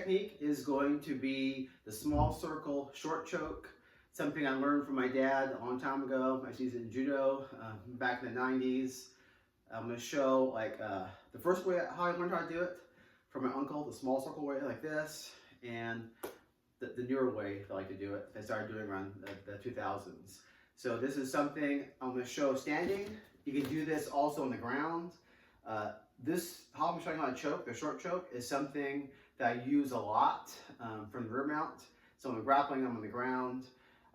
technique is going to be the small circle short choke, something I learned from my dad a long time ago. I used it in Judo back in the 90s. I'm going to show like the first way how I learned how to do it from my uncle, the small circle way like this, and the newer way I like to do it. I started doing around the 2000s. So this is something I'm going to show standing. You can do this also on the ground. How I'm showing how to choke, the short choke, is something that I use a lot from the rear mount. So when I'm grappling, I'm on the ground.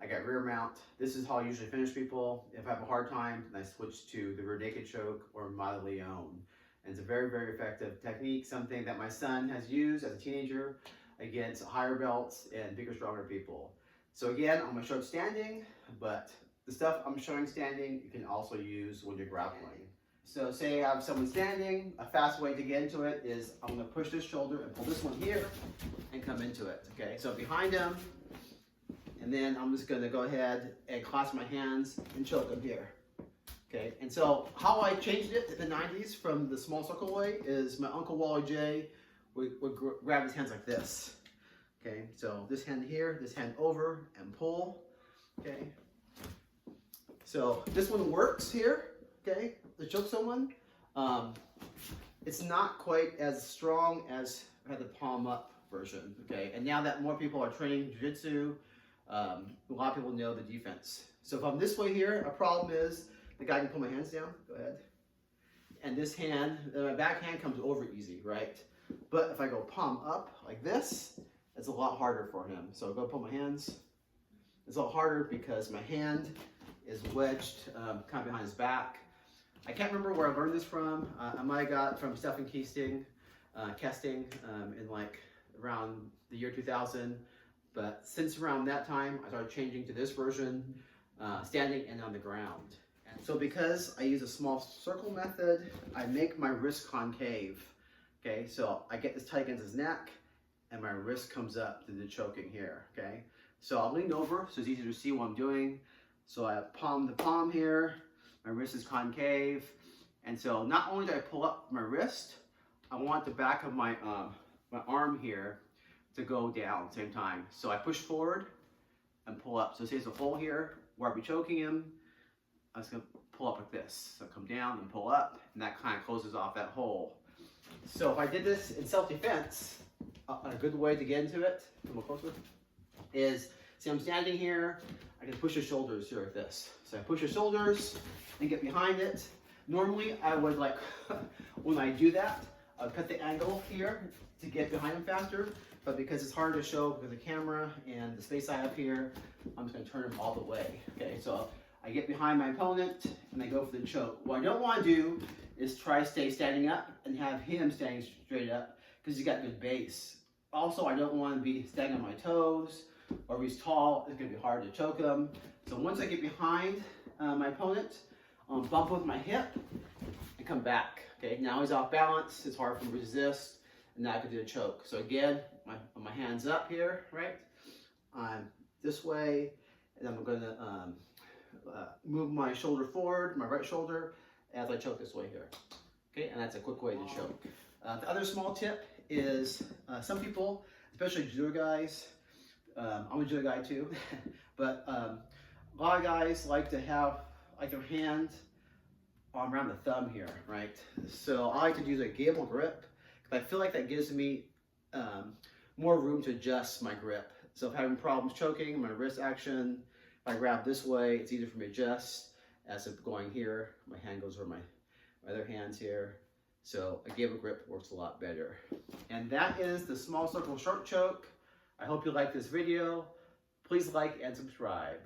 I got rear mount. This is how I usually finish people. If I have a hard time, then I switch to the rear naked choke or Mata Leone. And it's a very, very effective technique, something that my son has used as a teenager against higher belts and bigger, stronger people. So again, I'm going to show it standing, but the stuff I'm showing standing, you can also use when you're grappling. So say I have someone standing, a fast way to get into it is I'm going to push this shoulder and pull this one here and come into it. Okay, so behind him, and then I'm just going to go ahead and clasp my hands and choke him here. Okay, and so how I changed it in the 90s from the small circle way is my Uncle Wally J would grab his hands like this. Okay, so this hand here, this hand over and pull. Okay, so this one works here. Okay, to choke someone. It's not quite as strong as I had the palm up version. Okay, and now that more people are training jiu-jitsu, a lot of people know the defense. So if I'm this way here, a problem is the guy can pull my hands down. Go ahead. And this hand, my back hand comes over easy, right? But if I go palm up like this, it's a lot harder for him. So I'll go pull my hands. It's a lot harder because my hand is wedged kind of behind his back. I can't remember where I learned this from. I might have got it from Stephen Kesting in like around the year 2000. But since around that time, I started changing to this version, standing and on the ground. And so because I use a small circle method, I make my wrist concave. Okay, so I get this tight against his neck, and my wrist comes up to the choking here. Okay, so I'll lean over so it's easier to see what I'm doing. So I have palm to palm here. My wrist is concave, and so not only do I pull up my wrist, I want the back of my my arm here to go down at the same time. So I push forward and pull up. So say there's a hole here where I'll be choking him. I'm just gonna pull up like this. So come down and pull up, and that kind of closes off that hole. So if I did this in self-defense, a good way to get into it, come a little closer, is, see I'm standing here, I can push the shoulders here like this. So I push the shoulders and get behind it. Normally I would like, when I do that, I'll cut the angle here to get behind him faster, but because it's hard to show with the camera and the space I have here, I'm just gonna turn him all the way. Okay, so I get behind my opponent and I go for the choke. What I don't want to do is try to stay standing up and have him standing straight up because he's got good base. Also, I don't want to be standing on my toes, or if he's tall, it's going to be hard to choke him. So once I get behind my opponent, I'll bump with my hip and come back. Okay, now he's off balance, it's hard for him to resist, and now I can do the choke. So again, my hands up here, right? I'm this way, and I'm going to move my shoulder forward, my right shoulder, as I choke this way here. Okay, and that's a quick way to choke. The other small tip is some people, especially judo guys, I'm a judo guy too, but a lot of guys like to have like their hand around the thumb here, right? So I like to use a gable grip because I feel like that gives me more room to adjust my grip. So if I'm having problems choking, my wrist action, if I grab this way, it's easier for me to adjust. As if going here, my hand goes over my other hands here. So a gable grip works a lot better. And that is the small circle short choke. I hope you like this video. Please like and subscribe.